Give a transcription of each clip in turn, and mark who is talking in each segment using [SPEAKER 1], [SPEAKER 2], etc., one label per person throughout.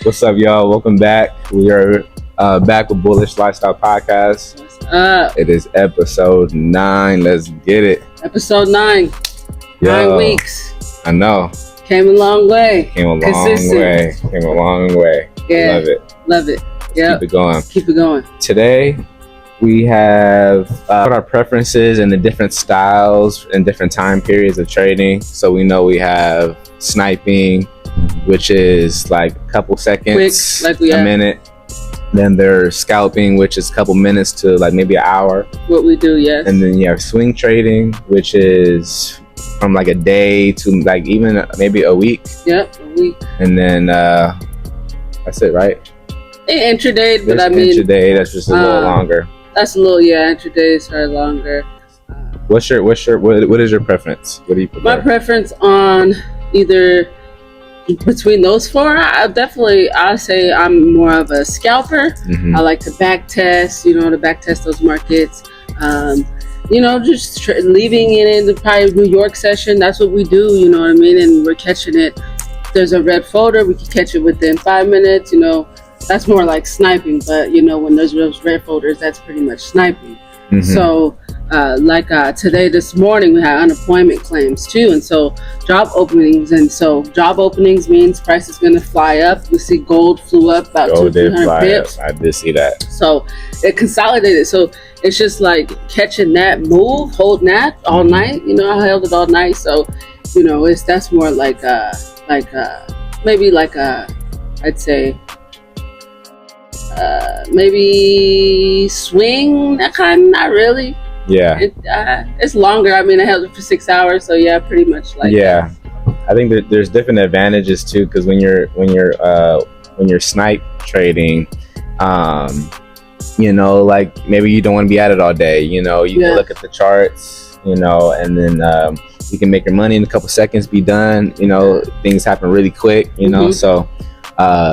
[SPEAKER 1] What's up, y'all? Welcome back. We are back with Bullish Lifestyle Podcast.
[SPEAKER 2] What's up?
[SPEAKER 1] It is episode 9. Let's get it.
[SPEAKER 2] Episode 9.
[SPEAKER 1] Yo,
[SPEAKER 2] 9 weeks.
[SPEAKER 1] I know.
[SPEAKER 2] Came a long way.
[SPEAKER 1] Came a long way.
[SPEAKER 2] Yeah.
[SPEAKER 1] Love it.
[SPEAKER 2] Yeah.
[SPEAKER 1] Keep it going.
[SPEAKER 2] Keep it going.
[SPEAKER 1] Today, we have our preferences and the different styles and different time periods of trading. So we know we have sniping, which is like a couple seconds,
[SPEAKER 2] Quick,
[SPEAKER 1] a minute. Then there's scalping, which is a couple minutes to like maybe an hour.
[SPEAKER 2] What we do, yes.
[SPEAKER 1] And then you have swing trading, which is from like a day to like even maybe a week.
[SPEAKER 2] Yep, a week.
[SPEAKER 1] And then that's it, right?
[SPEAKER 2] Intraday, but
[SPEAKER 1] There's
[SPEAKER 2] I mean
[SPEAKER 1] intraday, that's just a little longer.
[SPEAKER 2] That's a little, intradays are longer.
[SPEAKER 1] What is your preference? What do you prefer?
[SPEAKER 2] My preference on either between those four, I'll say I'm more of a scalper.
[SPEAKER 1] Mm-hmm.
[SPEAKER 2] I like to back test, to back test those markets. Just leaving it in the probably New York session. That's what we do, you know what I mean? And we're catching it. There's a red folder, we can catch it within 5 minutes, That's more like sniping, but when there's those red folders, that's pretty much sniping. Mm-hmm. So today, this morning, we had unemployment claims too, and so job openings. And so job openings means price is going to fly up. We see gold flew up about 200-300 pips.
[SPEAKER 1] I did see that.
[SPEAKER 2] So it consolidated. So it's just like catching that move, holding that all night. I held it all night. So that's more like maybe like I'd say. Maybe swing, that kind, not really.
[SPEAKER 1] Yeah.
[SPEAKER 2] It's longer. I mean, I held it for 6 hours, so yeah, pretty much like.
[SPEAKER 1] Yeah, I think that there's different advantages too, because when you're snipe trading, like maybe you don't want to be at it all day. You can look at the charts, and then you can make your money in a couple seconds, be done. Things happen really quick. So.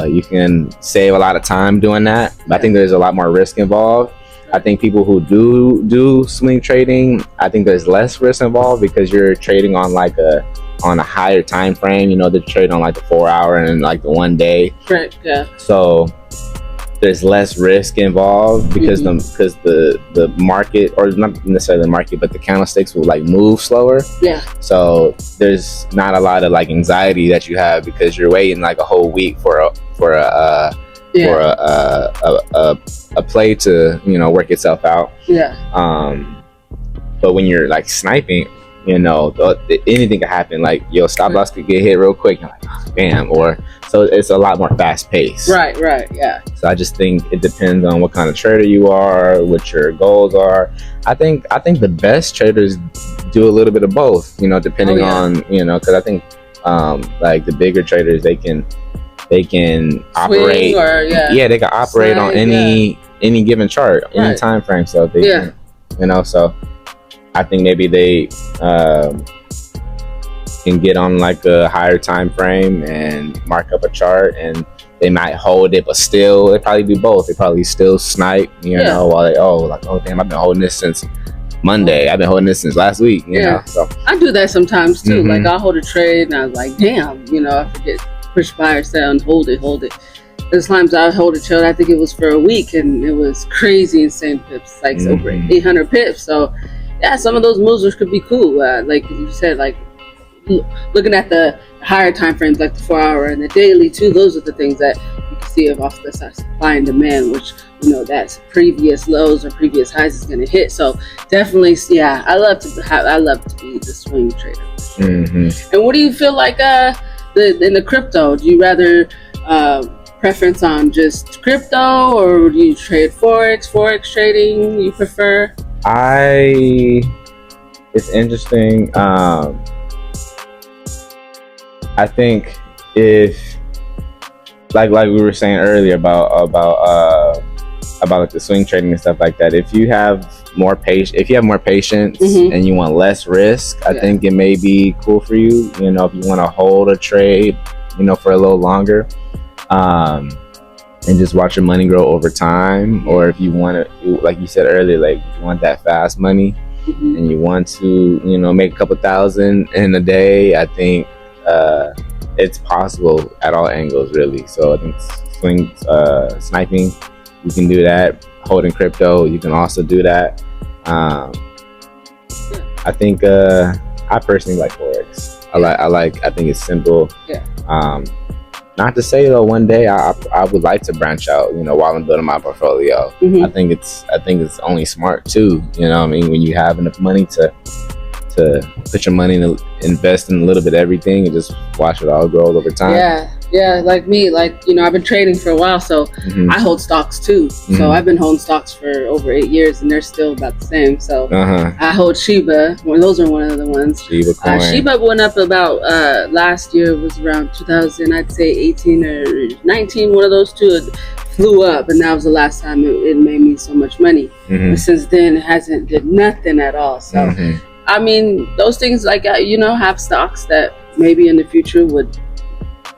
[SPEAKER 1] You can save a lot of time doing that, but I think there's a lot more risk involved. I think people who do swing trading, I think there's less risk involved because you're trading on a higher time frame. They're trading on like the 4 hour and like the 1 day.
[SPEAKER 2] Right. Yeah.
[SPEAKER 1] So there's less risk involved because the market, or not necessarily the market, but the candlesticks will like move slower.
[SPEAKER 2] Yeah. So
[SPEAKER 1] there's not a lot of like anxiety that you have because you're waiting like a whole week for a play to work itself out.
[SPEAKER 2] Yeah.
[SPEAKER 1] But when you're like sniping, anything can happen. Like your stop loss could get hit real quick. You're like, oh, bam. Or so it's a lot more fast paced.
[SPEAKER 2] Right. Yeah.
[SPEAKER 1] So I just think it depends on what kind of trader you are, what your goals are. I think the best traders do a little bit of both. Depending on because I think like the bigger traders they can operate. They can operate on any given chart, any time frame. So they can, so. I think maybe they can get on like a higher time frame and mark up a chart, and they might hold it, but still they probably do both. They probably still snipe, while they damn, I've been holding this since Monday. I've been holding this since last week. You know, so
[SPEAKER 2] I do that sometimes too. Mm-hmm. Like I'll hold a trade and I was like, damn, I forget push buy or sell and hold it. There's times I hold a trade. I think it was for a week, and it was crazy insane pips, like over 800 pips. So. Yeah, some of those moves could be cool. Like you said, like looking at the higher time frames, like the 4 hour and the daily too. Those are the things that you can see off the supply and demand, which that's previous lows or previous highs is going to hit. So definitely, I love to be the swing trader.
[SPEAKER 1] Mm-hmm.
[SPEAKER 2] And what do you feel like in the crypto? Do you rather preference on just crypto, or do you trade forex trading? You prefer?
[SPEAKER 1] It's interesting. I think if like we were saying earlier about like the swing trading and stuff like that, if you have more patience and you want less risk, I think it may be cool for you. If you want to hold a trade, for a little longer. And just watch your money grow over time. Or if you want to, like you said earlier, like if you want that fast money and you want to, make a couple thousand in a day, I think it's possible at all angles, really. So I think sniping, you can do that. Holding crypto, you can also do that. I think I personally like forex. I think it's simple.
[SPEAKER 2] Yeah.
[SPEAKER 1] Not to say though, one day I would like to branch out, you know, while I'm building my portfolio. I think it's only smart too, you know what I mean, when you have enough money to put your money in, invest in a little bit of everything and just watch it all grow over time.
[SPEAKER 2] Yeah, like me, like, you know, I've been trading for a while, so I hold stocks too. So I've been holding stocks for over 8 years and they're still about the same. So I hold Shiba. Well, those are one of the ones.
[SPEAKER 1] Shiba coin.
[SPEAKER 2] Shiba went up about last year was around 2000, I'd say 18 or 19, one of those two. It flew up, and that was the last time it made me so much money. But since then, it hasn't did nothing at all. So I mean, those things, like, you know, have stocks that maybe in the future would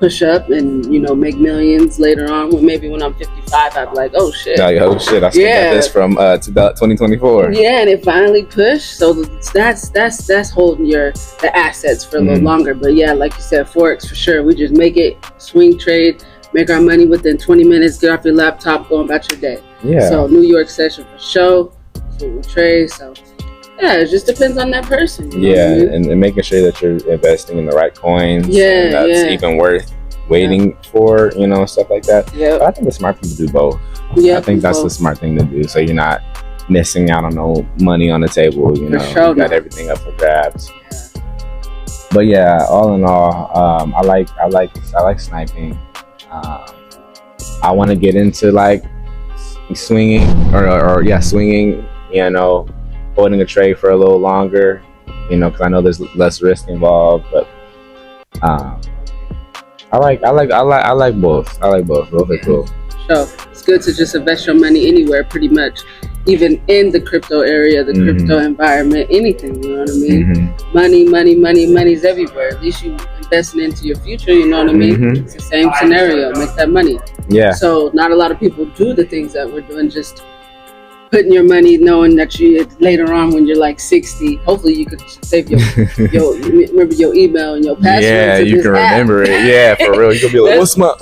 [SPEAKER 2] push up and, you know, make millions later on. Well, maybe when I'm 55, I'd be like, oh shit, I still got
[SPEAKER 1] this from 2024.
[SPEAKER 2] Yeah, and it finally pushed. So that's holding the assets for a little longer. But yeah, like you said, forex for sure. We just make it, swing trade, make our money within 20 minutes, get off your laptop, go about your day.
[SPEAKER 1] Yeah.
[SPEAKER 2] So New York session for sure. Swing trade. So yeah, it just depends on that person. You know what I mean?
[SPEAKER 1] and making sure that you're investing in the right coins.
[SPEAKER 2] Yeah,
[SPEAKER 1] and that's even worth waiting for, you know, stuff like that.
[SPEAKER 2] Yeah,
[SPEAKER 1] I think the smart people do both.
[SPEAKER 2] Yeah,
[SPEAKER 1] I think that's the smart thing to do. So you're not missing out on no money on the table. You know,
[SPEAKER 2] sure,
[SPEAKER 1] you got everything up for grabs. But yeah, all in all, I like sniping. I want to get into like swinging or swinging. You know, holding a trade for a little longer, you know, because I know there's less risk involved. But I like both. I like both. Both are cool.
[SPEAKER 2] So it's good to just invest your money anywhere, pretty much, even in the crypto area, the crypto environment, anything. You know what I mean? Money's everywhere. At least you investing into your future. You know what I mean? It's the same scenario. Make that money.
[SPEAKER 1] Yeah.
[SPEAKER 2] So not a lot of people do the things that we're doing. Just putting your money, knowing that you later on when you're like 60, hopefully you could save your remember your email and your password.
[SPEAKER 1] Yeah, you can remember it. Yeah, for real. You can be like, what's my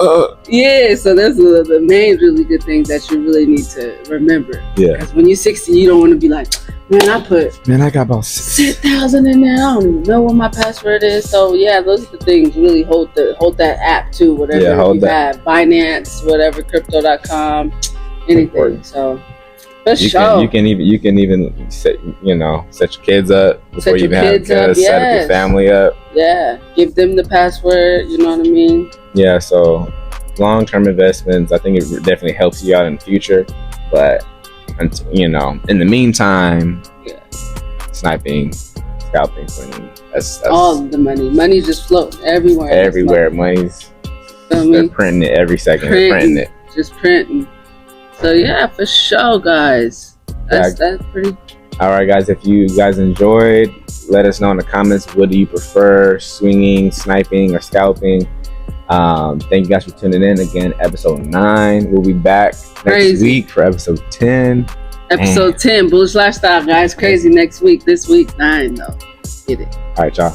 [SPEAKER 2] Yeah, so that's the main really good thing that you really need to remember. Yeah. Because when you're 60, you don't want to be like, man, I got about 6,000 in there. I don't even know what my password is. So yeah, those are the things. Really hold that app too, whatever you have, Binance, whatever, crypto.com, anything. So. You
[SPEAKER 1] can even set your kids up before you even have kids. Set up your family up.
[SPEAKER 2] Yeah, give them the password. You know what I mean?
[SPEAKER 1] Yeah. So long-term investments, I think it definitely helps you out in the future. But in the meantime, sniping, scalping, that's
[SPEAKER 2] all the money. Money just floats everywhere.
[SPEAKER 1] Everywhere, money's. They're printing it every second. They're printing it.
[SPEAKER 2] Just printing. So yeah, for sure, guys. That's pretty.
[SPEAKER 1] All right, guys. If you guys enjoyed, let us know in the comments. What do you prefer, swinging, sniping, or scalping? Thank you guys for tuning in again. Episode 9. We'll be back next week for episode 10.
[SPEAKER 2] Episode 10, bullish lifestyle, guys. Crazy next week. This week 9 though. Get it.
[SPEAKER 1] All right, y'all.